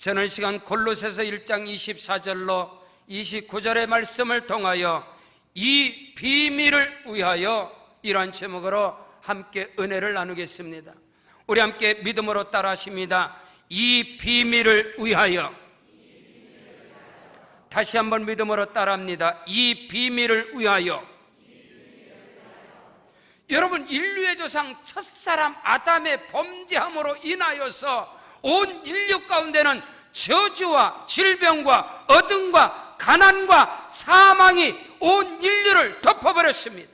저는 이 시간 골로새서 1장 24절로 29절의 말씀을 통하여 이 비밀을 위하여 이러한 제목으로 함께 은혜를 나누겠습니다. 우리 함께 믿음으로 따라하십니다. 이 비밀을 위하여. 다시 한번 믿음으로 따라합니다. 이 비밀을 위하여. 여러분, 인류의 조상 첫사람 아담의 범죄함으로 인하여서 온 인류 가운데는 저주와 질병과 어둠과 가난과 사망이 온 인류를 덮어버렸습니다.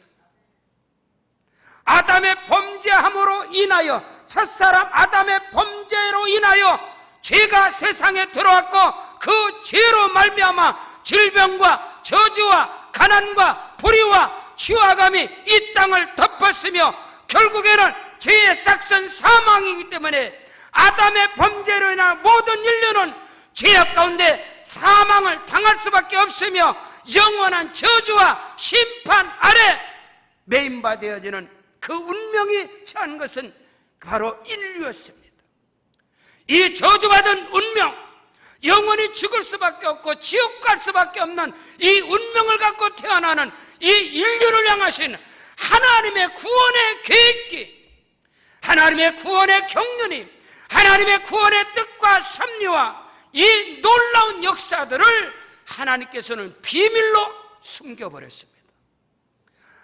아담의 범죄함으로 인하여, 첫사람 아담의 범죄로 인하여 죄가 세상에 들어왔고, 그 죄로 말미암아 질병과 저주와 가난과 불의와 추악함이 이 땅을 덮었으며, 결국에는 죄의 싹슨 사망이기 때문에 아담의 범죄로 인한 모든 인류는 죄악 가운데 사망을 당할 수밖에 없으며 영원한 저주와 심판 아래 매인받아야지는 그 운명이 처한 것은 바로 인류였습니다. 이 저주받은 운명, 영원히 죽을 수밖에 없고 지옥 갈 수밖에 없는 이 운명을 갖고 태어나는 이 인류를 향하신 하나님의 구원의 계획이, 하나님의 구원의 경륜이, 하나님의 구원의 뜻과 섭리와 이 놀라운 역사들을 하나님께서는 비밀로 숨겨버렸습니다.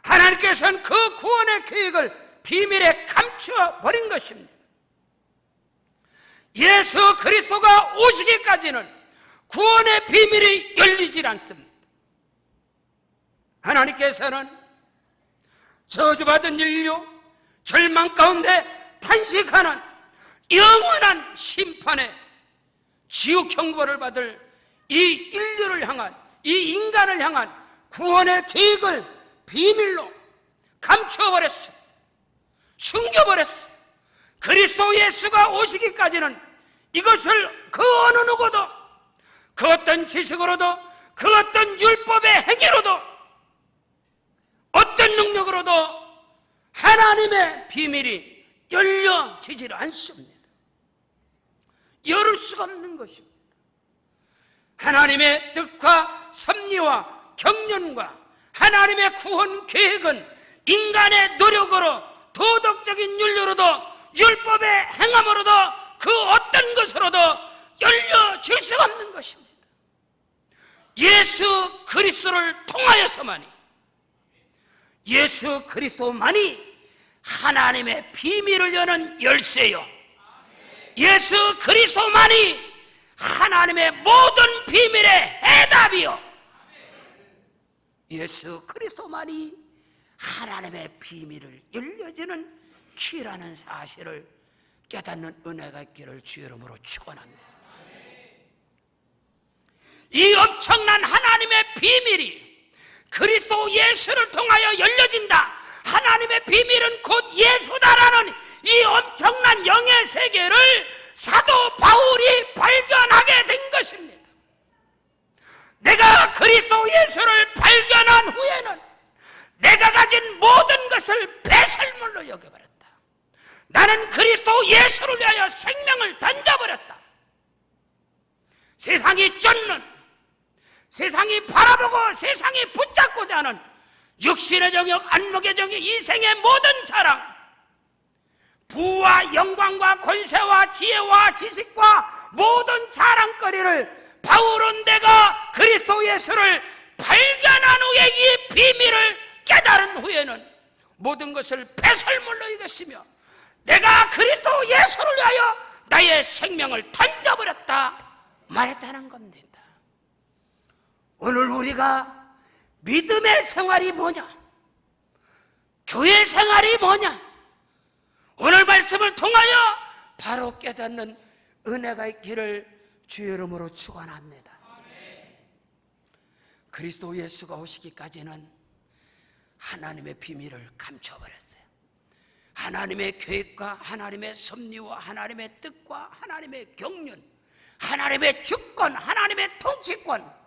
하나님께서는 그 구원의 계획을 비밀에 감추어 버린 것입니다. 예수 그리스도가 오시기까지는 구원의 비밀이 열리질 않습니다. 하나님께서는 저주받은 인류, 절망 가운데 탄식하는 영원한 심판의 지옥 형벌을 받을 이 인류를 향한, 이 인간을 향한 구원의 계획을 비밀로 감춰버렸어. 숨겨버렸어. 그리스도 예수가 오시기까지는 이것을 그 어느 누구도, 그 어떤 지식으로도, 그 어떤 율법의 행위로도, 어떤 능력으로도 하나님의 비밀이 열려지질 않습니다. 열을 수가 없는 것입니다. 하나님의 뜻과 섭리와 경륜과 하나님의 구원 계획은 인간의 노력으로, 도덕적인 윤리로도, 율법의 행함으로도, 그 어떤 것으로도 열려질 수가 없는 것입니다. 예수 그리스도를 통하여서만이, 예수 그리스도만이 하나님의 비밀을 여는 열쇠요, 예수 그리스도만이 하나님의 모든 비밀의 해답이요, 예수 그리스도만이 하나님의 비밀을 열려지는 키라는 사실을 깨닫는 은혜가 있기를 주의 이름으로 축원합니다. 이 엄청난 하나님의 비밀이 그리스도 예수를 통하여 열려진다. 하나님의 비밀은 곧 예수다라는 이 엄청난 영의 세계를 사도 바울이 발견하게 된 것입니다. 내가 그리스도 예수를 발견한 후에는 내가 가진 모든 것을 배설물로 여겨버렸다. 나는 그리스도 예수를 위하여 생명을 던져버렸다. 세상이 쫓는, 세상이 바라보고 세상이 붙잡고자 하는 육신의 정욕, 안목의 정욕, 이생의 모든 자랑, 부와 영광과 권세와 지혜와 지식과 모든 자랑거리를 바울은 내가 그리스도 예수를 발견한 후에 이 비밀을 깨달은 후에는 모든 것을 배설물로 여겼으며 내가 그리스도 예수를 위하여 나의 생명을 던져버렸다 말했다는 겁니다. 오늘 우리가 믿음의 생활이 뭐냐, 교회 생활이 뭐냐, 오늘 말씀을 통하여 바로 깨닫는 은혜가 있기를 주의 이름으로 축원합니다. 그리스도 예수가 오시기까지는 하나님의 비밀을 감춰버렸어요. 하나님의 계획과 하나님의 섭리와 하나님의 뜻과 하나님의 경륜, 하나님의 주권, 하나님의 통치권,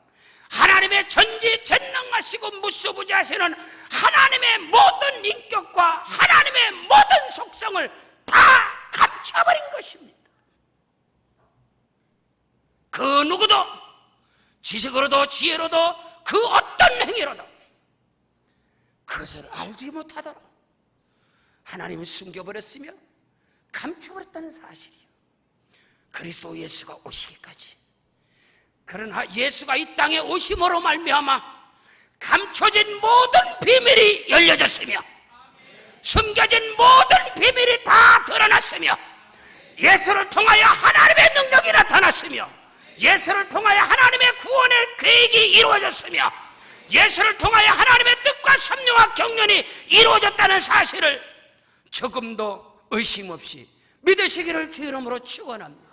하나님의 전지전능하시고 무수부지하시는 하나님의 모든 인격과 하나님의 모든 속성을 다 감춰버린 것입니다. 그 누구도 지식으로도 지혜로도 그 어떤 행위로도 그것을 알지 못하도록 하나님은 숨겨버렸으며 감춰버렸다는 사실이에요. 그리스도 예수가 오시기까지. 그러나 예수가 이 땅에 오심으로 말미암아 감춰진 모든 비밀이 열려졌으며 숨겨진 모든 비밀이 다 드러났으며 예수를 통하여 하나님의 능력이 나타났으며 예수를 통하여 하나님의 구원의 계획이 이루어졌으며 예수를 통하여 하나님의 뜻과 섭리와 경륜이 이루어졌다는 사실을 조금도 의심 없이 믿으시기를 주 이름으로 축원합니다.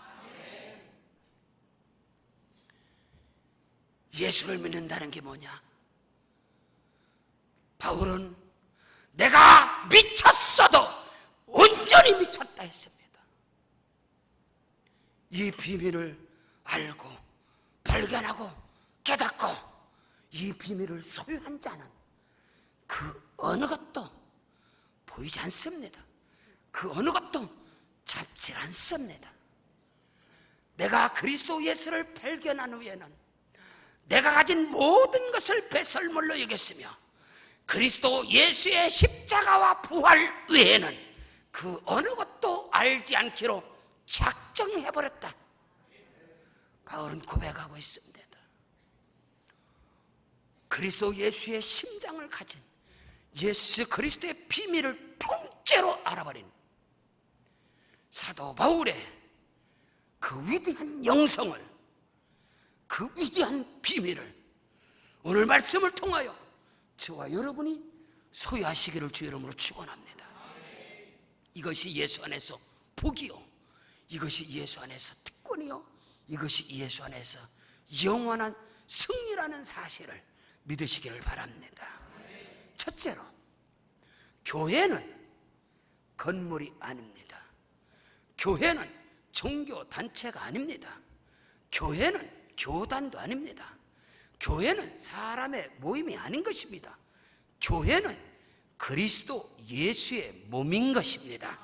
예수를 믿는다는 게 뭐냐? 바울은 내가 미쳤어도 온전히 미쳤다 했습니다. 이 비밀을 알고 발견하고 깨닫고 이 비밀을 소유한 자는 그 어느 것도 보이지 않습니다. 그 어느 것도 잡질 않습니다. 내가 그리스도 예수를 발견한 후에는 내가 가진 모든 것을 배설물로 여겼으며 그리스도 예수의 십자가와 부활 외에는 그 어느 것도 알지 않기로 작정해버렸다. 바울은 고백하고 있습니다. 그리스도 예수의 심장을 가진 예수 그리스도의 비밀을 통째로 알아버린 사도 바울의 그 위대한 영성을, 그 위대한 비밀을 오늘 말씀을 통하여 저와 여러분이 소유하시기를 주 이름으로 축원합니다. 이것이 예수 안에서 복이요, 이것이 예수 안에서 특권이요, 이것이 예수 안에서 영원한 승리라는 사실을 믿으시기를 바랍니다. 첫째로, 교회는 건물이 아닙니다. 교회는 종교 단체가 아닙니다. 교회는 교단도 아닙니다. 교회는 사람의 모임이 아닌 것입니다. 교회는 그리스도 예수의 몸인 것입니다.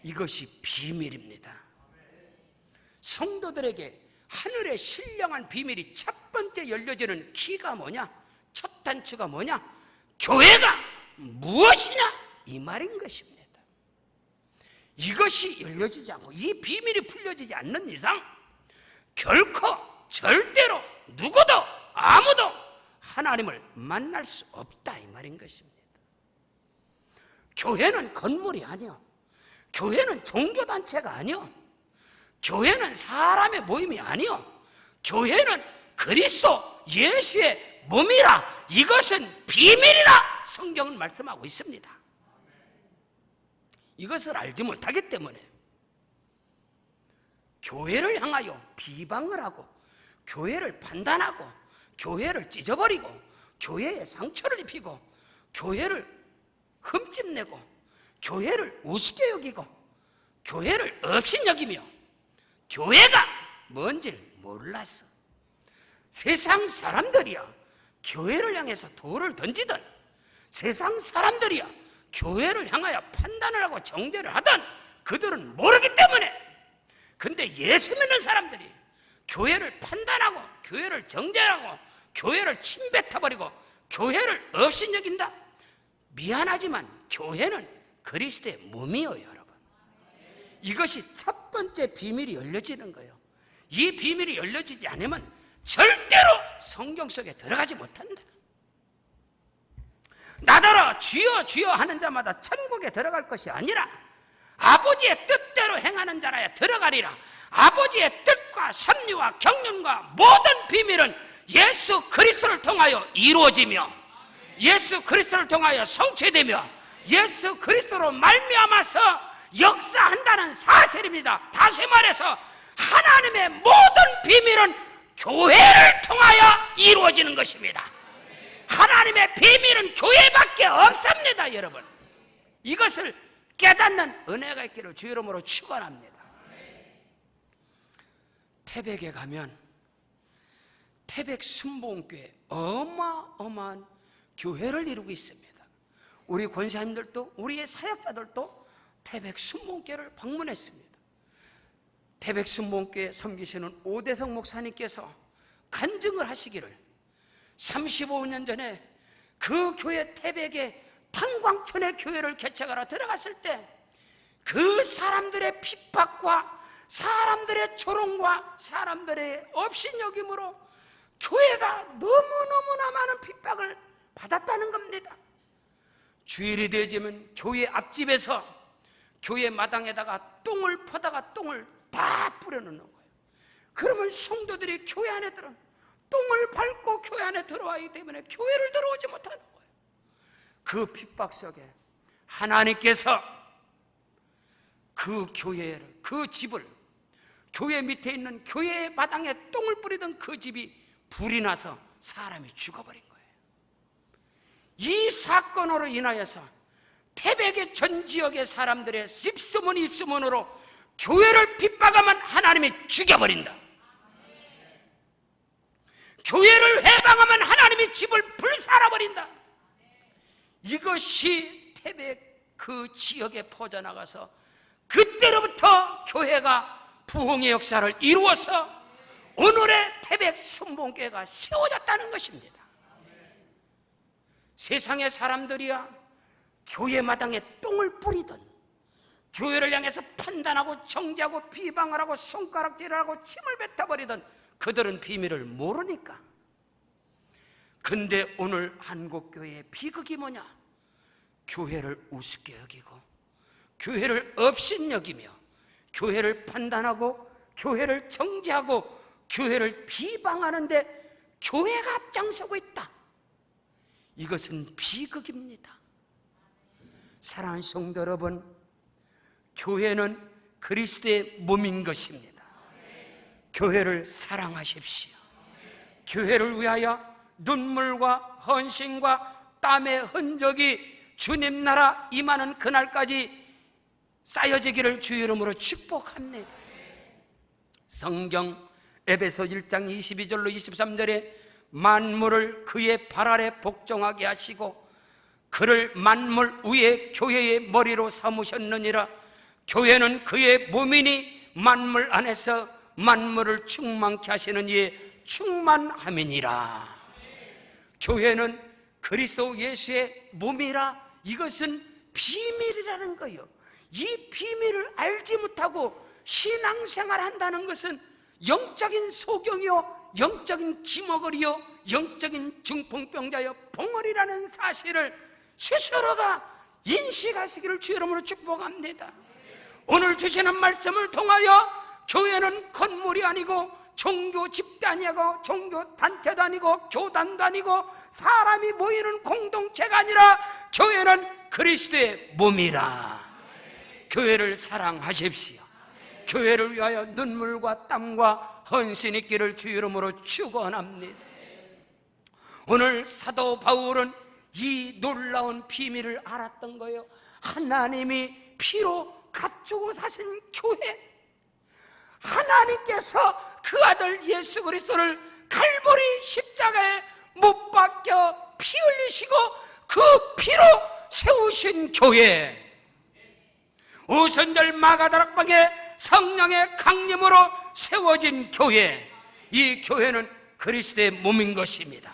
이것이 비밀입니다. 성도들에게 하늘의 신령한 비밀이 첫 번째 열려지는 키가 뭐냐? 첫 단추가 뭐냐? 교회가 무엇이냐? 이 말인 것입니다. 이것이 열려지지 않고 이 비밀이 풀려지지 않는 이상 결코 절대로 누구도 아무도 하나님을 만날 수 없다, 이 말인 것입니다. 교회는 건물이 아니요, 교회는 종교단체가 아니요, 교회는 사람의 모임이 아니요, 교회는 그리스도 예수의 몸이라, 이것은 비밀이라 성경은 말씀하고 있습니다. 이것을 알지 못하기 때문에 교회를 향하여 비방을 하고 교회를 판단하고 교회를 찢어버리고 교회에 상처를 입히고 교회를 흠집내고 교회를 우습게 여기고 교회를 업신여기며 교회가 뭔지를 몰라서 세상 사람들이야 교회를 향해서 돌을 던지든 세상 사람들이야 교회를 향하여 판단을 하고 정죄를 하든 그들은 모르기 때문에, 근데 예수 믿는 사람들이 교회를 판단하고 교회를 정죄하고 교회를 침뱉어버리고 교회를 업신여긴다? 미안하지만 교회는 그리스도의 몸이에요, 여러분. 이것이 첫 번째 비밀이 열려지는 거예요. 이 비밀이 열려지지 않으면 절대로 성경 속에 들어가지 못한다. 나더러 주여 주여 하는 자마다 천국에 들어갈 것이 아니라 아버지의 뜻대로 행하는 자라야 들어가리라. 아버지의 뜻과 섭리와 경륜과 모든 비밀은 예수 그리스도를 통하여 이루어지며 예수 그리스도를 통하여 성취되며 예수 그리스도로 말미암아서 역사한다는 사실입니다. 다시 말해서 하나님의 모든 비밀은 교회를 통하여 이루어지는 것입니다. 하나님의 비밀은 교회밖에 없습니다, 여러분. 이것을 깨닫는 은혜가 있기를 주 이름으로 축원합니다. 태백에 가면 태백 순복음교회 어마어마한 교회를 이루고 있습니다. 우리 권사님들도 우리의 사역자들도 태백 순복음교회를 방문했습니다. 태백순복음교회 섬기시는 오대성 목사님께서 간증을 하시기를 35년 전에 그 교회 태백에 탄광천의 교회를 개척하러 들어갔을 때 그 사람들의 핍박과 사람들의 조롱과 사람들의 업신여김으로 교회가 너무너무나 많은 핍박을 받았다는 겁니다. 주일이 되어지면 교회 앞집에서 교회 마당에다가 똥을 퍼다가 똥을 다 뿌려놓는 거예요. 그러면 성도들이 교회 안에 들어 똥을 밟고 교회 안에 들어와기 때문에 교회를 들어오지 못하는 거예요. 그 핍박 속에 하나님께서 그 교회를, 그 집을, 교회 밑에 있는 교회 마당에 똥을 뿌리던 그 집이 불이 나서 사람이 죽어버린 거예요. 이 사건으로 인하여서 태백의 전 지역의 사람들의 입소문으로 교회를 핍박하면 하나님이 죽여버린다. 교회를 회방하면 하나님이 집을 불살아버린다. 이것이 태백 그 지역에 퍼져나가서 그때로부터 교회가 부흥의 역사를 이루어서 오늘의 태백 순복음교회가 세워졌다는 것입니다. 세상의 사람들이야 교회 마당에 똥을 뿌리던, 교회를 향해서 판단하고 정죄하고 비방을 하고 손가락질을 하고 침을 뱉어버리던 그들은 비밀을 모르니까. 근데 오늘 한국교회의 비극이 뭐냐? 교회를 우습게 여기고 교회를 업신여기며 교회를 판단하고 교회를 정죄하고 교회를 비방하는데 교회가 앞장서고 있다. 이것은 비극입니다. 사랑하는 성도 여러분, 교회는 그리스도의 몸인 것입니다. 교회를 사랑하십시오. 교회를 위하여 눈물과 헌신과 땀의 흔적이 주님 나라 임하는 그날까지 쌓여지기를 주의 이름으로 축복합니다. 성경 에베소 1장 22절로 23절에 만물을 그의 발 아래 복종하게 하시고 그를 만물 위에 교회의 머리로 삼으셨느니라. 교회는 그의 몸이니 만물 안에서 만물을 충만케 하시는 이의 충만함이니라. 교회는 그리스도 예수의 몸이라. 이것은 비밀이라는 거예요. 이 비밀을 알지 못하고 신앙생활 한다는 것은 영적인 소경이요, 영적인 기머거리요, 영적인 중풍병자요, 봉어리라는 사실을 스스로가 인식하시기를 주의 이름으로 축복합니다. 오늘 주시는 말씀을 통하여 교회는 건물이 아니고 종교 집단이고 종교 단체도 아니고 교단도 아니고 사람이 모이는 공동체가 아니라 교회는 그리스도의 몸이라. 교회를 사랑하십시오. 교회를 위하여 눈물과 땀과 헌신 있기를 주의 이름으로 축원합니다. 오늘 사도 바울은 이 놀라운 비밀을 알았던 거예요. 하나님이 피로 값주고 사신 교회, 하나님께서 그 아들 예수 그리스도를 갈보리 십자가에 못 박혀 피 흘리시고 그 피로 세우신 교회, 오순절 마가다락방에 성령의 강림으로 세워진 교회, 이 교회는 그리스도의 몸인 것입니다.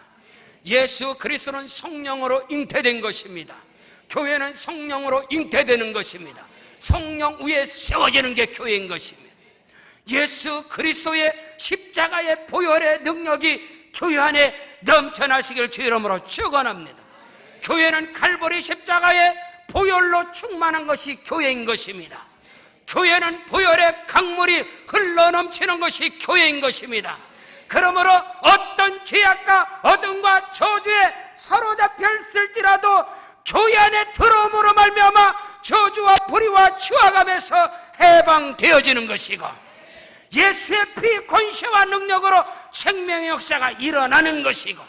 예수 그리스도는 성령으로 잉태된 것입니다. 교회는 성령으로 잉태되는 것입니다. 성령 위에 세워지는 게 교회인 것입니다. 예수 그리스도의 십자가의 보혈의 능력이 교회 안에 넘쳐나시기를 주의 이름으로 축원합니다. 교회는 갈보리 십자가의 보혈로 충만한 것이 교회인 것입니다. 교회는 보혈의 강물이 흘러넘치는 것이 교회인 것입니다. 그러므로 어떤 죄악과 어둠과 저주에 사로잡혔을지라도 교회 안에 들어옴으로 말미암아 저주와 불의와 추악함에서 해방되어지는 것이고 예수의 피 권세와 능력으로 생명의 역사가 일어나는 것이고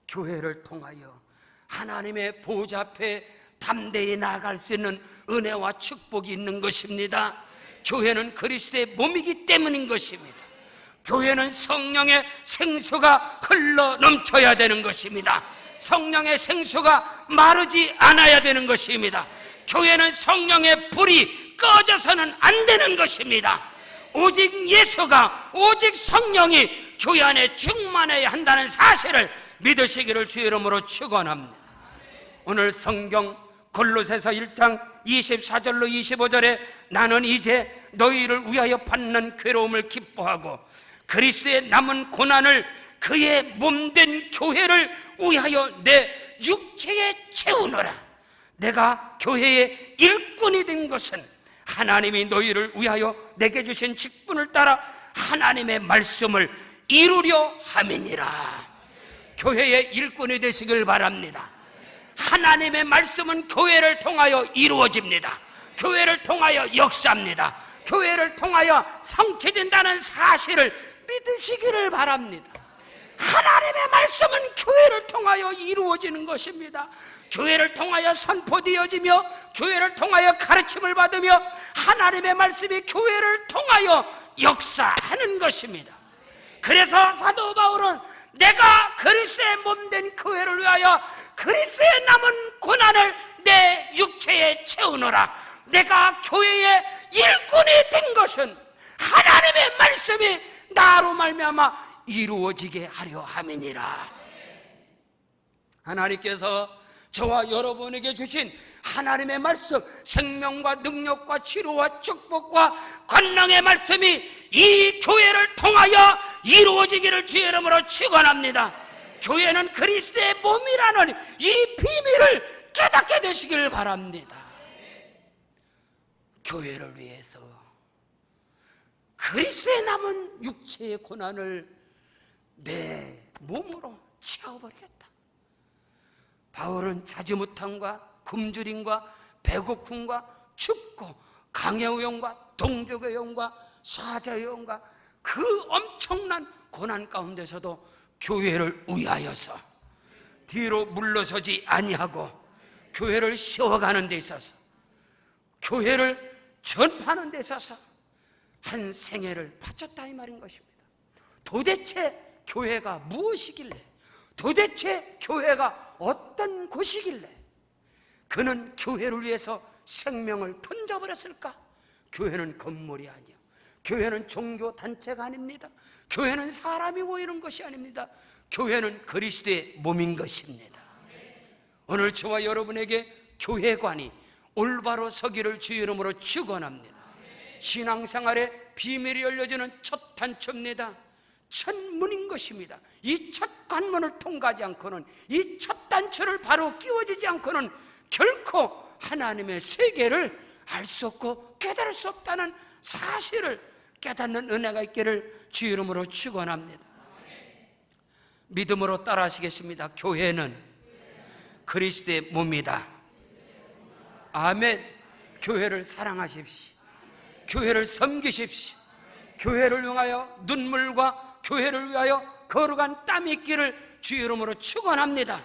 교회를 통하여 하나님의 보좌 앞에 담대히 나아갈 수 있는 은혜와 축복이 있는 것입니다. 교회는 그리스도의 몸이기 때문인 것입니다. 교회는 성령의 생수가 흘러 넘쳐야 되는 것입니다. 성령의 생수가 마르지 않아야 되는 것입니다. 교회는 성령의 불이 불이 꺼져서는 안 되는 것입니다. 오직 예수가, 오직 성령이 교회 안에 충만해야 한다는 사실을 믿으시기를 주의 이름으로 축원합니다. 오늘 성경 골로새서 1장 24절로 25절에 나는 이제 너희를 위하여 받는 괴로움을 기뻐하고 그리스도의 남은 고난을 그의 몸된 교회를 위하여 내 육체에 채우노라. 내가 교회의 일꾼이 된 것은 하나님이 너희를 위하여 내게 주신 직분을 따라 하나님의 말씀을 이루려 함이니라. 교회의 일꾼이 되시길 바랍니다. 하나님의 말씀은 교회를 통하여 이루어집니다. 교회를 통하여 역사합니다. 교회를 통하여 성취된다는 사실을 믿으시기를 바랍니다. 하나님의 말씀은 교회를 통하여 이루어지는 것입니다. 교회를 통하여 선포되어지며 교회를 통하여 가르침을 받으며 하나님의 말씀이 교회를 통하여 역사하는 것입니다. 그래서 사도 바울은 내가 그리스도의 몸된 교회를 위하여 그리스도의 남은 고난을 내 육체에 채우노라. 내가 교회의 일꾼이 된 것은 하나님의 말씀이 나로 말미암아 이루어지게 하려 함이니라. 하나님께서 저와 여러분에게 주신 하나님의 말씀, 생명과 능력과 치료와 축복과 권능의 말씀이 이 교회를 통하여 이루어지기를 주의 이름으로 축원합니다. 교회는 그리스도의 몸이라는 이 비밀을 깨닫게 되시기를 바랍니다. 교회를 위해서 그리스도의 남은 육체의 고난을 내 몸으로 채워버리겠다. 바울은 자지못함과 굶주림과 배고픔과 춥고 강의 오염과 동족의 오염과 사자의 오염과 그 엄청난 고난 가운데서도 교회를 위하여서 뒤로 물러서지 아니하고 교회를 세워가는 데 있어서 교회를 전파하는 데 있어서 한 생애를 바쳤다 이 말인 것입니다. 도대체 교회가 무엇이길래, 도대체 교회가 어떤 곳이길래 그는 교회를 위해서 생명을 던져버렸을까? 교회는 건물이 아니야. 교회는 종교단체가 아닙니다. 교회는 사람이 모이는 것이 아닙니다. 교회는 그리스도의 몸인 것입니다. 오늘 저와 여러분에게 교회관이 올바로 서기를 주의 이름으로 축원합니다. 신앙생활의 비밀이 열려지는 첫 단초입니다. 첫 문인 것입니다. 이 첫 관문을 통과하지 않고는, 이 첫 단추를 바로 끼워지지 않고는 결코 하나님의 세계를 알 수 없고 깨달을 수 없다는 사실을 깨닫는 은혜가 있기를 주의 이름으로 축원합니다. 믿음으로 따라하시겠습니다. 교회는 그리스도의 몸이다. 아멘. 교회를 사랑하십시오. 교회를 섬기십시오. 교회를 위하여 눈물과 교회를 위하여 거룩한 땀이 있기를 주의 이름으로 축원합니다.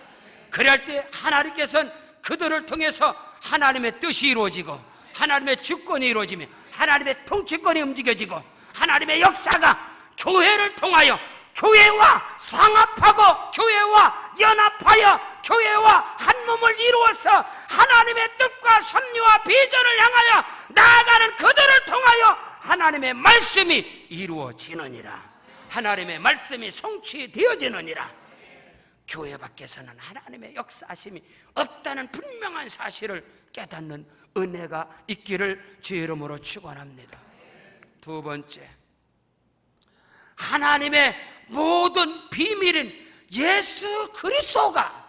그럴 때 하나님께서는 그들을 통해서 하나님의 뜻이 이루어지고 하나님의 주권이 이루어지며 하나님의 통치권이 움직여지고 하나님의 역사가 교회를 통하여 교회와 상합하고 교회와 연합하여 교회와 한 몸을 이루어서 하나님의 뜻과 섭리와 비전을 향하여 나아가는 그들을 통하여 하나님의 말씀이 이루어지느니라. 하나님의 말씀이 성취되어지느니라. 교회 밖에서는 하나님의 역사하심이 없다는 분명한 사실을 깨닫는 은혜가 있기를 주의 이름으로 축원합니다. 두 번째, 하나님의 모든 비밀인 예수 그리스도가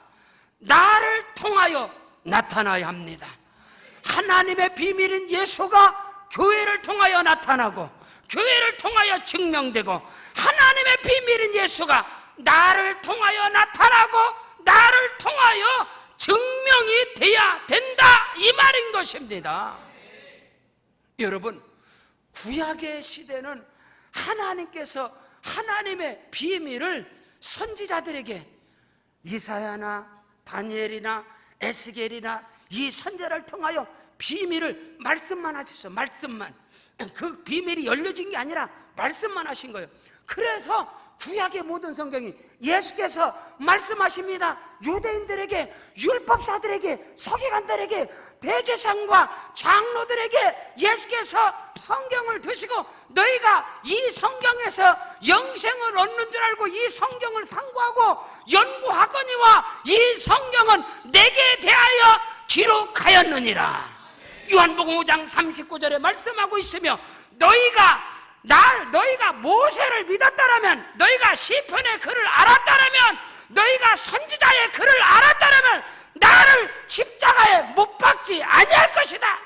나를 통하여 나타나야 합니다. 하나님의 비밀인 예수가 교회를 통하여 나타나고 교회를 통하여 증명되고 하나님의 비밀인 예수가 나를 통하여 나타나고 나를 통하여 증명이 돼야 된다 이 말인 것입니다. 여러분, 구약의 시대는 하나님께서 하나님의 비밀을 선지자들에게 이사야나 다니엘이나 에스겔이나 이 선지자를 통하여 비밀을 말씀만 하셨어요. 말씀만. 그 비밀이 열려진 게 아니라 말씀만 하신 거예요. 그래서 구약의 모든 성경이 예수께서 말씀하십니다. 유대인들에게, 율법사들에게, 서기관들에게, 대제사장과 장로들에게 예수께서 성경을 드시고 너희가 이 성경에서 영생을 얻는 줄 알고 이 성경을 상고하고 연구하거니와 이 성경은 내게 대하여 기록하였느니라. 요한복음 5장 39절에 말씀하고 있으며 너희가 모세를 믿었다라면, 너희가 시편의 글을 알았다라면, 너희가 선지자의 글을 알았다라면 나를 십자가에 못 박지 아니할 것이다.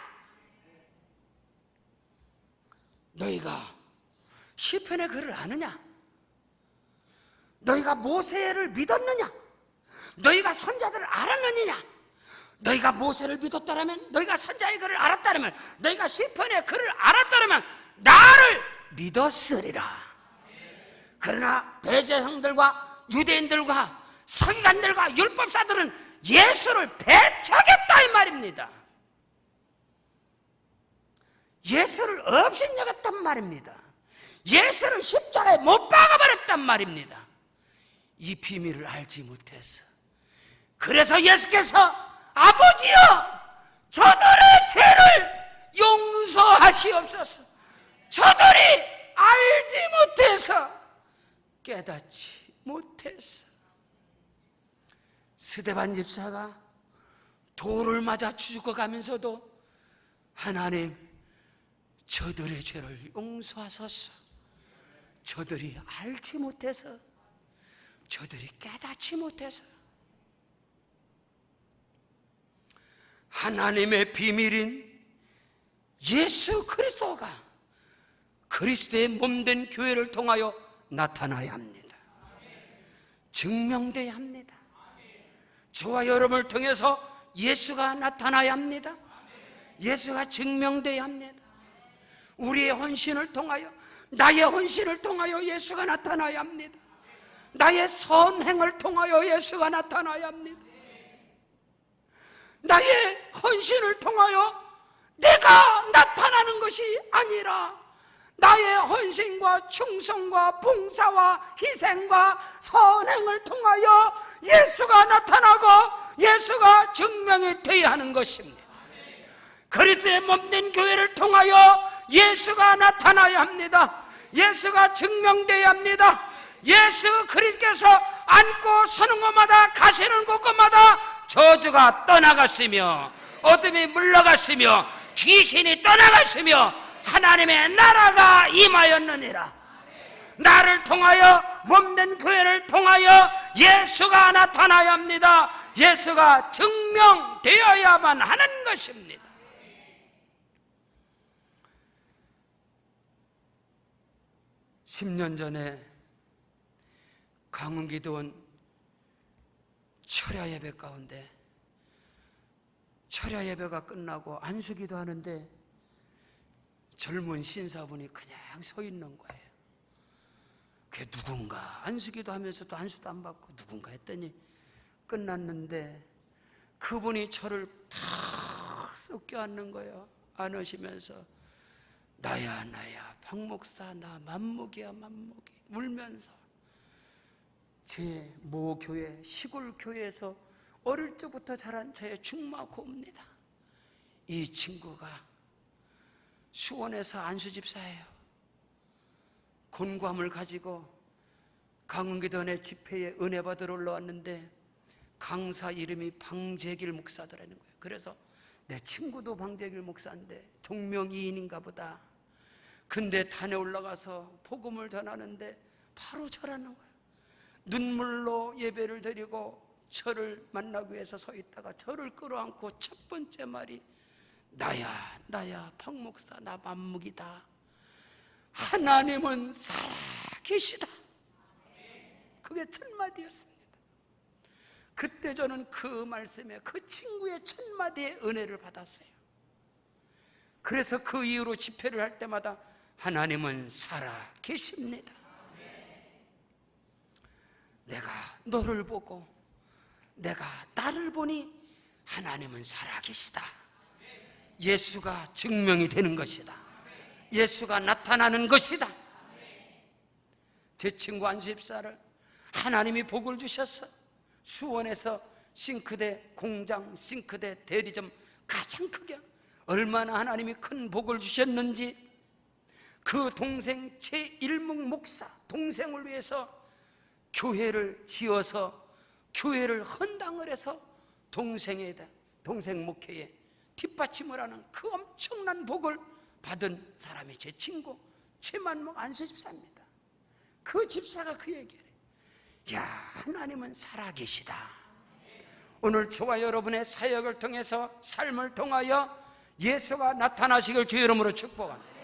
너희가 시편의 글을 아느냐? 너희가 모세를 믿었느냐? 너희가 선자들을 알았느냐? 너희가 모세를 믿었다라면, 너희가 선자의 글을 알았다라면, 너희가 시편의 글을 알았다라면 나를 믿었으리라. 그러나 대제사장들과 유대인들과 서기관들과 율법사들은 예수를 배척했다 이 말입니다. 예수를 업신여겼단 말입니다. 예수를 십자가에 못 박아버렸단 말입니다. 이 비밀을 알지 못해서. 그래서 예수께서 아버지여 저들의 죄를 용서하시옵소서. 저들이 알지 못해서, 깨닫지 못해서. 스데반 집사가 돌을 맞아 죽어가면서도 하나님 저들의 죄를 용서하소서. 저들이 알지 못해서, 저들이 깨닫지 못해서. 하나님의 비밀인 예수 그리스도가 그리스도의 몸된 교회를 통하여 나타나야 합니다. 증명돼야 합니다. 저와 여러분을 통해서 예수가 나타나야 합니다. 예수가 증명돼야 합니다. 우리의 헌신을 통하여, 나의 헌신을 통하여 예수가 나타나야 합니다. 나의 선행을 통하여 예수가 나타나야 합니다. 나의 헌신을 통하여 내가 나타나는 것이 아니라 나의 헌신과 충성과 봉사와 희생과 선행을 통하여 예수가 나타나고 예수가 증명이 되어야 하는 것입니다. 그리스도의 몸된 교회를 통하여 예수가 나타나야 합니다. 예수가 증명되어야 합니다. 예수 그리스도께서 앉고 서는 곳마다, 가시는 곳마다 저주가 떠나갔으며 어둠이 물러갔으며 귀신이 떠나갔으며 하나님의 나라가 임하였느니라. 나를 통하여, 몸된 교회를 통하여 예수가 나타나야 합니다. 예수가 증명되어야만 하는 것입니다. (10년) 전에 강원기도원 철야 예배 가운데 철야 예배가 끝나고 안수기도 하는데 젊은 신사분이 그냥 서 있는 거예요. 그게 누군가, 안수기도 하면서도 안수도 안 받고 누군가 했더니 끝났는데 그분이 저를 탁 쏙 껴안는 거예요. 안으시면서 나야 박 목사 나 맘목이야 맘목이, 울면서. 제 모 교회, 시골 교회에서 어릴 적부터 자란 저의 중마고입니다. 이 친구가 수원에서 안수집사예요. 곤감을 가지고 강원기도원의 집회에 은혜 받으러 올라왔는데 강사 이름이 방재길 목사더라는 거예요. 그래서 내 친구도 방재길 목사인데 동명이인인가 보다. 근데 단에 올라가서 복음을 전하는데 바로 저라는 거예요. 눈물로 예배를 드리고 저를 만나기 위해서 서 있다가 저를 끌어안고 첫 번째 말이 나야 박 목사 나 맘묵이다. 하나님은 살아계시다. 그게 첫 마디였습니다. 그때 저는 그 말씀에, 그 친구의 첫 마디의 은혜를 받았어요. 그래서 그 이후로 집회를 할 때마다 하나님은 살아계십니다. 내가 너를 보고 내가 나를 보니 하나님은 살아계시다. 예수가 증명이 되는 것이다. 예수가 나타나는 것이다. 제 친구 안수집사를 하나님이 복을 주셨어. 수원에서 싱크대 공장, 싱크대 대리점 가장 크게 얼마나 하나님이 큰 복을 주셨는지 그 동생 최일묵 목사 동생을 위해서 교회를 지어서 교회를 헌당을 해서 동생 목회에 뒷받침을 하는 그 엄청난 복을 받은 사람이 제 친구 최만목 안수집사입니다. 그 집사가 그 얘기를 해요. 야, 하나님은 살아계시다. 오늘 저와 여러분의 사역을 통해서 삶을 통하여 예수가 나타나시길 주의 이름으로 축복합니다.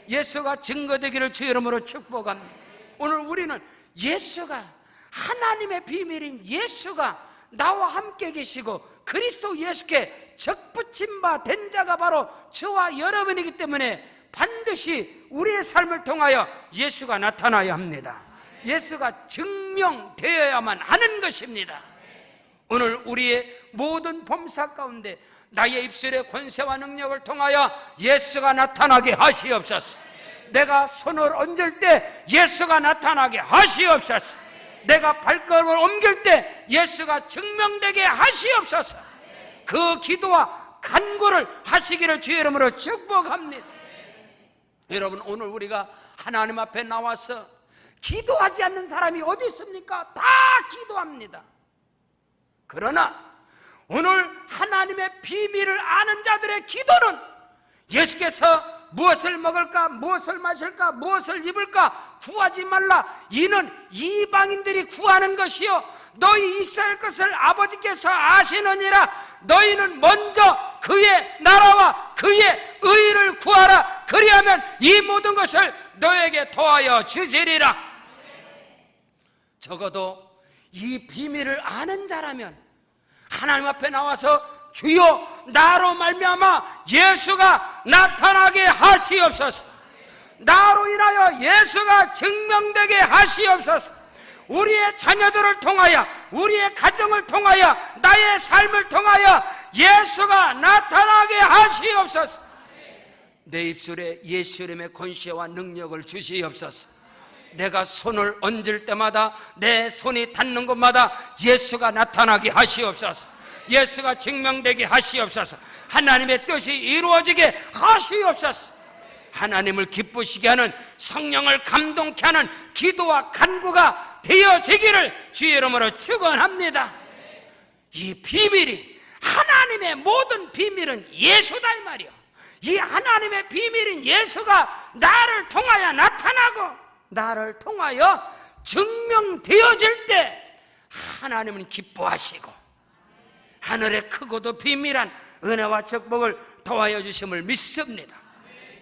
예수가 증거되기를 주의 이름으로 축복합니다. 오늘 우리는 예수가 하나님의 비밀인 예수가 나와 함께 계시고 그리스도 예수께 적붙임 바 된 자가 바로 저와 여러분이기 때문에 반드시 우리의 삶을 통하여 예수가 나타나야 합니다. 예수가 증명되어야만 하는 것입니다. 오늘 우리의 모든 범사 가운데 나의 입술의 권세와 능력을 통하여 예수가 나타나게 하시옵소서. 내가 손을 얹을 때 예수가 나타나게 하시옵소서. 내가 발걸음을 옮길 때 예수가 증명되게 하시옵소서. 그 기도와 간구를 하시기를 주의 이름으로 축복합니다. 여러분, 오늘 우리가 하나님 앞에 나와서 기도하지 않는 사람이 어디 있습니까? 다 기도합니다. 그러나 오늘 하나님의 비밀을 아는 자들의 기도는 예수께서 무엇을 먹을까, 무엇을 마실까, 무엇을 입을까 구하지 말라. 이는 이방인들이 구하는 것이요 너희 이스라엘 것을 아버지께서 아시느니라. 너희는 먼저 그의 나라와 그의 의를 구하라. 그리하면 이 모든 것을 너에게 더하여 주시리라. 적어도 이 비밀을 아는 자라면 하나님 앞에 나와서 주여 나로 말미암아 예수가 나타나게 하시옵소서. 나로 인하여 예수가 증명되게 하시옵소서. 우리의 자녀들을 통하여, 우리의 가정을 통하여, 나의 삶을 통하여 예수가 나타나게 하시옵소서. 내 입술에 예수 이름의 권세와 능력을 주시옵소서. 내가 손을 얹을 때마다, 내 손이 닿는 곳마다 예수가 나타나게 하시옵소서. 예수가 증명되게 하시옵소서. 하나님의 뜻이 이루어지게 하시옵소서. 하나님을 기쁘시게 하는, 성령을 감동케 하는 기도와 간구가 되어지기를 주의 이름으로 축원합니다. 이 비밀이, 하나님의 모든 비밀은 예수다 이 말이요. 이 하나님의 비밀인 예수가 나를 통하여 나타나고 나를 통하여 증명되어질 때 하나님은 기뻐하시고 하늘의 크고도 비밀한 은혜와 축복을 더하여 주심을 믿습니다.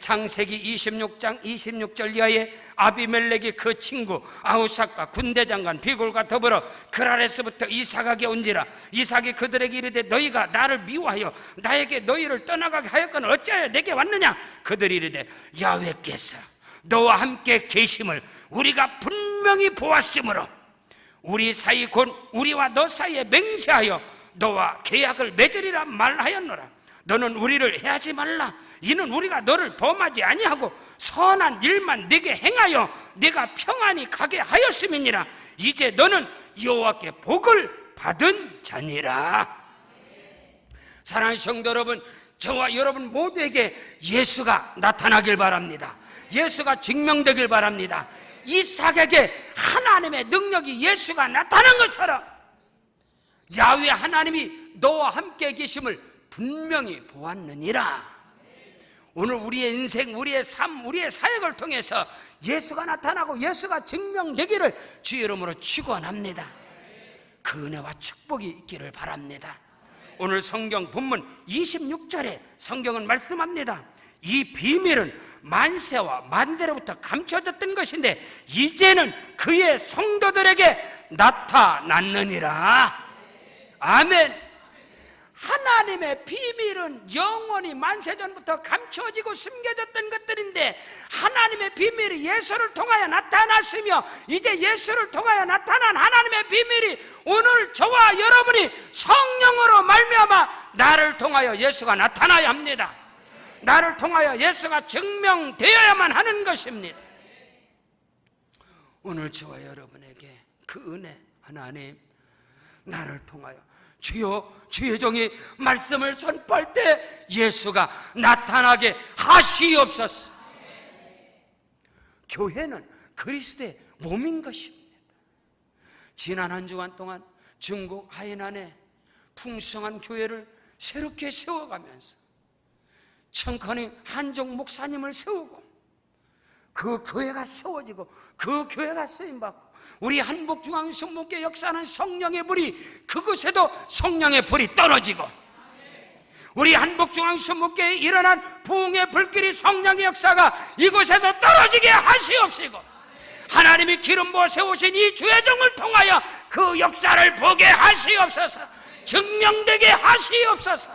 창세기 26장 26절 이하에 아비멜렉이 그 친구 아우삭과 군대장관 비골과 더불어 그랄에서부터 이삭에게 온지라. 이삭이 그들에게 이르되 너희가 나를 미워하여 나에게 너희를 떠나가게 하였거늘 어찌하여 내게 왔느냐. 그들이 이르되 야훼께서 너와 함께 계심을 우리가 분명히 보았으므로 우리 사이 곧 우리와 너 사이에 맹세하여 너와 계약을 맺으리라 말하였노라. 너는 우리를 해하지 말라. 이는 우리가 너를 범하지 아니하고 선한 일만 네게 행하여 네가 평안히 가게 하였음이니라. 이제 너는 여호와께 복을 받은 자니라. 사랑하는 성도 여러분, 저와 여러분 모두에게 예수가 나타나길 바랍니다. 예수가 증명되길 바랍니다. 이삭에게 하나님의 능력이 예수가 나타난 것처럼 야훼 하나님이 너와 함께 계심을 분명히 보았느니라. 오늘 우리의 인생, 우리의 삶, 우리의 사역을 통해서 예수가 나타나고 예수가 증명되기를 주의 이름으로 축원합니다. 그 은혜와 축복이 있기를 바랍니다. 오늘 성경 본문 26절에 성경은 말씀합니다. 이 비밀은 만세와 만대로부터 감춰졌던 것인데 이제는 그의 성도들에게 나타났느니라. 아멘. 하나님의 비밀은 영원히 만세전부터 감추어지고 숨겨졌던 것들인데 하나님의 비밀이 예수를 통하여 나타났으며 이제 예수를 통하여 나타난 하나님의 비밀이 오늘 저와 여러분이 성령으로 말미암아 나를 통하여 예수가 나타나야 합니다. 나를 통하여 예수가 증명되어야만 하는 것입니다. 오늘 저와 여러분에게 그 은혜, 하나님 나를 통하여 주여 주의 종이 말씀을 선포할 때 예수가 나타나게 하시옵소서. 교회는 그리스도의 몸인 것입니다. 지난 한 주간 동안 중국 하이난에 풍성한 교회를 새롭게 세워가면서 청커닝 한종 목사님을 세우고 그 교회가 세워지고 그 교회가 쓰임받고 우리 한복중앙성목회 역사는 성령의 불이 그곳에도 성령의 불이 떨어지고 우리 한복중앙성목회에 일어난 부흥의 불길이 성령의 역사가 이곳에서 떨어지게 하시옵시고 하나님이 기름 부어 세우신 이 주의 종을 통하여 그 역사를 보게 하시옵소서. 증명되게 하시옵소서.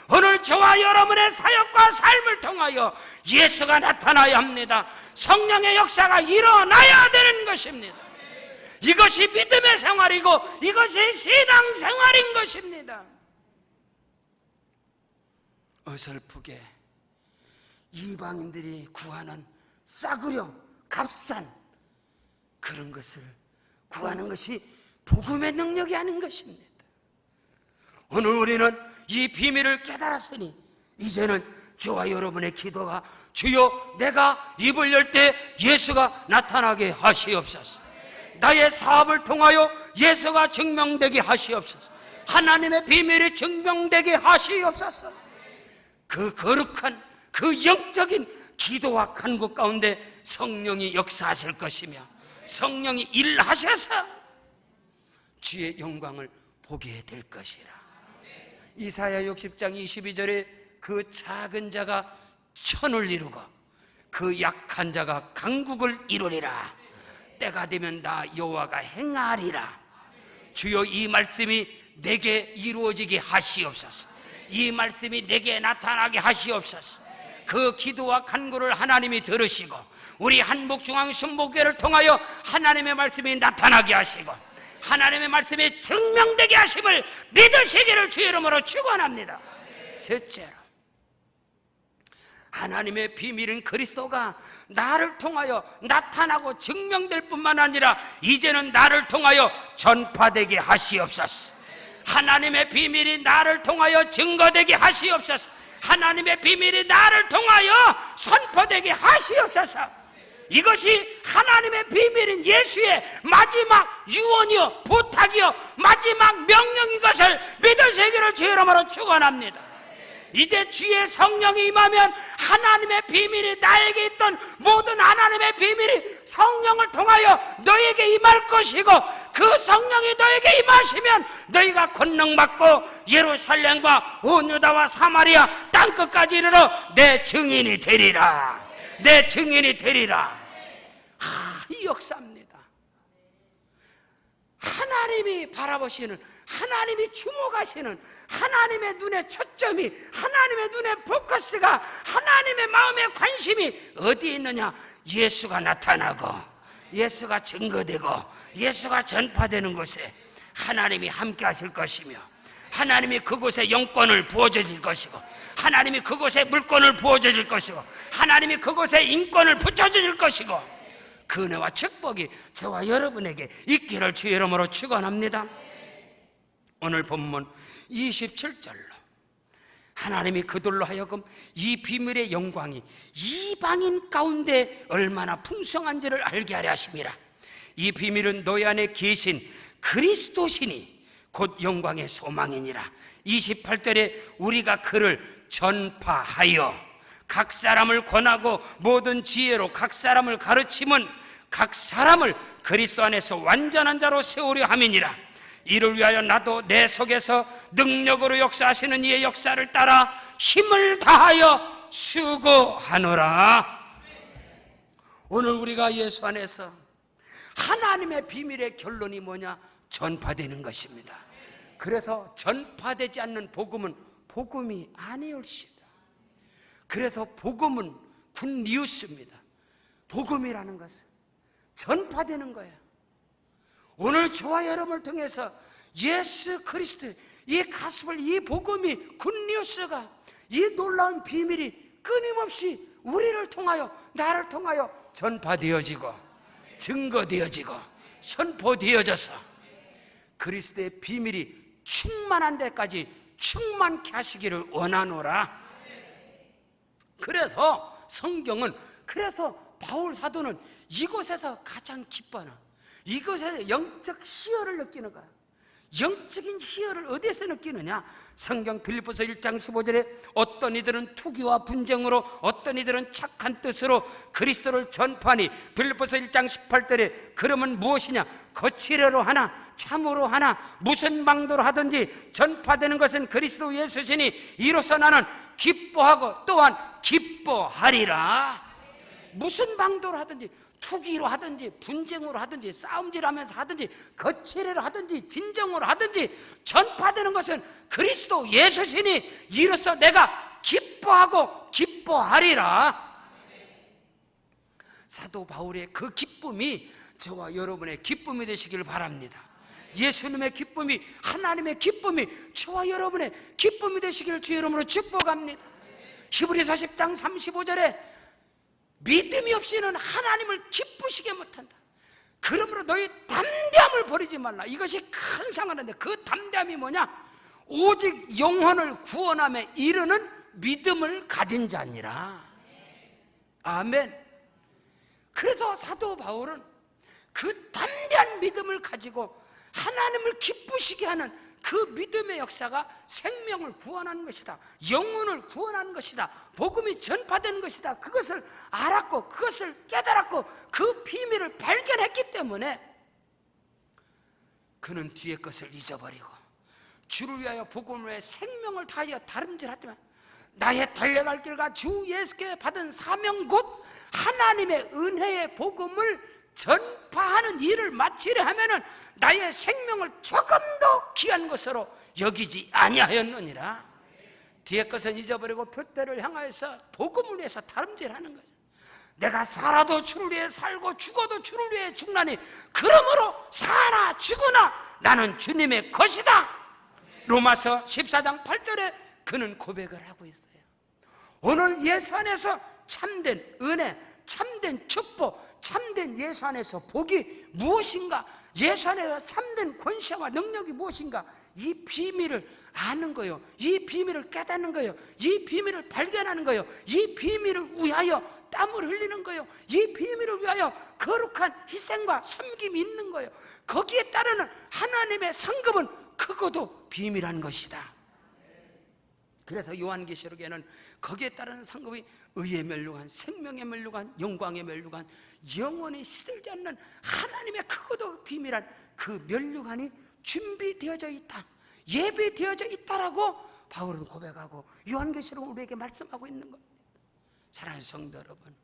오늘 저와 여러분의 사역과 삶을 통하여 예수가 나타나야 합니다. 성령의 역사가 일어나야 되는 것입니다. 이것이 믿음의 생활이고 이것이 신앙 생활인 것입니다. 어설프게 이방인들이 구하는 싸구려 값싼 그런 것을 구하는 것이 복음의 능력이 아닌 것입니다. 오늘 우리는 이 비밀을 깨달았으니 이제는 저와 여러분의 기도가 주여 내가 입을 열 때 예수가 나타나게 하시옵소서. 나의 사업을 통하여 예수가 증명되게 하시옵소서. 하나님의 비밀이 증명되게 하시옵소서. 그 거룩한 그 영적인 기도와 간구 가운데 성령이 역사하실 것이며 성령이 일하셔서 주의 영광을 보게 될 것이라. 이사야 60장 22절에 그 작은 자가 천을 이루고 그 약한 자가 강국을 이루리라. 때가 되면 나 여호와가 행하리라. 주여 이 말씀이 내게 이루어지게 하시옵소서. 이 말씀이 내게 나타나게 하시옵소서. 그 기도와 간구를 하나님이 들으시고 우리 한복중앙순복교회를 통하여 하나님의 말씀이 나타나게 하시고 하나님의 말씀이 증명되게 하심을 믿으시기를 주의 이름으로 축원합니다. 셋째로 하나님의 비밀은 그리스도가 나를 통하여 나타나고 증명될 뿐만 아니라 이제는 나를 통하여 전파되게 하시옵소서. 하나님의 비밀이 나를 통하여 증거되게 하시옵소서. 하나님의 비밀이 나를 통하여 선포되게 하시옵소서. 이것이 하나님의 비밀인 예수의 마지막 유언이요 부탁이요 마지막 명령인 것을 믿으시기를 주의 이름으로 축원합니다. 이제 주의 성령이 임하면 하나님의 비밀이 나에게 있던 모든 하나님의 비밀이 성령을 통하여 너에게 임할 것이고 그 성령이 너에게 임하시면 너희가 권능받고 예루살렘과 온 유다와 사마리아 땅끝까지 이르러 내 증인이 되리라. 내 증인이 되리라. 이 역사입니다. 하나님이 바라보시는, 하나님이 주목하시는, 하나님의 눈의 초점이, 하나님의 눈의 포커스가, 하나님의 마음의 관심이 어디에 있느냐? 예수가 나타나고 예수가 증거되고 예수가 전파되는 곳에 하나님이 함께 하실 것이며 하나님이 그곳에 영권을 부어주실 것이고 하나님이 그곳에 물권을 부어주실 것이고 하나님이 그곳에 인권을 붙여주실 것이고 그 은혜와 축복이 저와 여러분에게 있기를 주의 이름으로 축원합니다. 오늘 본문 27절로 하나님이 그들로 하여금 이 비밀의 영광이 이방인 가운데 얼마나 풍성한지를 알게 하려 하심이라. 이 비밀은 너희 안에 계신 그리스도시니 곧 영광의 소망이니라. 28절에 우리가 그를 전파하여 각 사람을 권하고 모든 지혜로 각 사람을 가르침은 각 사람을 그리스도 안에서 완전한 자로 세우려 함이니라. 이를 위하여 나도 내 속에서 능력으로 역사하시는 이의 역사를 따라 힘을 다하여 수고하노라. 오늘 우리가 예수 안에서 하나님의 비밀의 결론이 뭐냐? 전파되는 것입니다. 그래서 전파되지 않는 복음은 복음이 아니올시다. 그래서 복음은 굿뉴스입니다. 복음이라는 것은 전파되는 거예요. 오늘 저와 여러분을 통해서 예수 그리스도의 이 가스펠, 이 복음이 굿뉴스가, 이 놀라운 비밀이 끊임없이 우리를 통하여, 나를 통하여 전파되어지고 증거되어지고 선포되어져서 그리스도의 비밀이 충만한 데까지 충만케 하시기를 원하노라. 그래서 성경은, 그래서 바울 사도는 이곳에서 가장 기뻐하는, 이곳에서 영적 희열을 느끼는 거야. 영적인 희열을 어디에서 느끼느냐? 성경 빌립보서 1장 15절에 어떤 이들은 투기와 분쟁으로, 어떤 이들은 착한 뜻으로 그리스도를 전파하니, 빌립보서 1장 18절에 그러면 무엇이냐? 거칠어로 하나 참으로 하나 무슨 방도로 하든지 전파되는 것은 그리스도 예수시니 이로써 나는 기뻐하고 또한 기뻐하리라. 무슨 방도로 하든지, 투기로 하든지 분쟁으로 하든지 싸움질하면서 하든지 거칠애로 하든지 진정으로 하든지 전파되는 것은 그리스도 예수시니 이로써 내가 기뻐하고 기뻐하리라. 사도 바울의 그 기쁨이 저와 여러분의 기쁨이 되시길 바랍니다. 예수님의 기쁨이, 하나님의 기쁨이 저와 여러분의 기쁨이 되시기를 주의 이름으로 축복합니다. 히브리서 10장 35절에 믿음이 없이는 하나님을 기쁘시게 못한다. 그러므로 너희 담대함을 버리지 말라. 이것이 큰 상관인데 그 담대함이 뭐냐? 오직 영혼을 구원함에 이르는 믿음을 가진 자니라. 아멘. 그래서 사도 바울은 그 담대한 믿음을 가지고 하나님을 기쁘시게 하는 그 믿음의 역사가 생명을 구원하는 것이다, 영혼을 구원하는 것이다, 복음이 전파되는 것이다, 그것을 알았고 그것을 깨달았고 그 비밀을 발견했기 때문에 그는 뒤의 것을 잊어버리고 주를 위하여 복음을 위해 생명을 다하여 다름질하지만 나의 달려갈 길과 주 예수께 받은 사명 곧 하나님의 은혜의 복음을 전파하는 일을 마치려 하면은 나의 생명을 조금 더 귀한 것으로 여기지 아니하였느니라. 뒤의 것은 잊어버리고 표대를 향하여서 복음을 위해서 다름질하는 거죠. 내가 살아도 주를 위해 살고 죽어도 주를 위해 죽나니 그러므로 사나 죽으나 나는 주님의 것이다. 로마서 14장 8절에 그는 고백을 하고 있어요. 오늘 예수 안에서 참된 은혜, 참된 축복, 참된 예수 안에서 복이 무엇인가, 예수 안에서 참된 권세와 능력이 무엇인가, 이 비밀을 아는 거요, 이 비밀을 깨닫는 거요, 이 비밀을 발견하는 거요, 이 비밀을 위하여 땀을 흘리는 거요, 이 비밀을 위하여 거룩한 희생과 섬김이 있는 거요, 거기에 따르는 하나님의 상급은 크고도 비밀한 것이다. 그래서 요한계시록에는 거기에 따르는 상급이 의의 멸류관, 생명의 멸류관, 영광의 멸류관, 영원히 시들지 않는 하나님의 크고도 비밀한 그 멸류관이 준비되어져 있다, 예배되어져 있다라고 바울은 고백하고 요한계시록은 우리에게 말씀하고 있는 겁니다. 사랑하는 성도 여러분,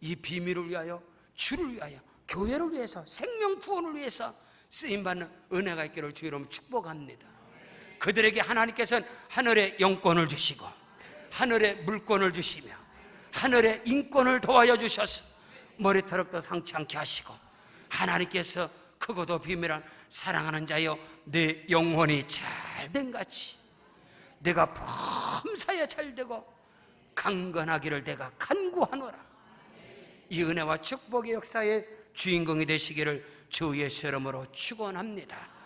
이 비밀을 위하여, 주를 위하여, 교회를 위해서, 생명 구원을 위해서 쓰임받는 은혜가 있기를 주의 이름으로 축복합니다. 그들에게 하나님께서는 하늘의 영권을 주시고 하늘의 물권을 주시며 하늘의 인권을 도와여 주셔서 머리털럭도 상치 않게 하시고, 하나님께서 크고도 비밀한 사랑하는 자여 내 영혼이 잘된 같이 내가 범사에 잘되고 강건하기를 내가 간구하노라. 이 은혜와 축복의 역사의 주인공이 되시기를 주 예수 이름으로 축원합니다.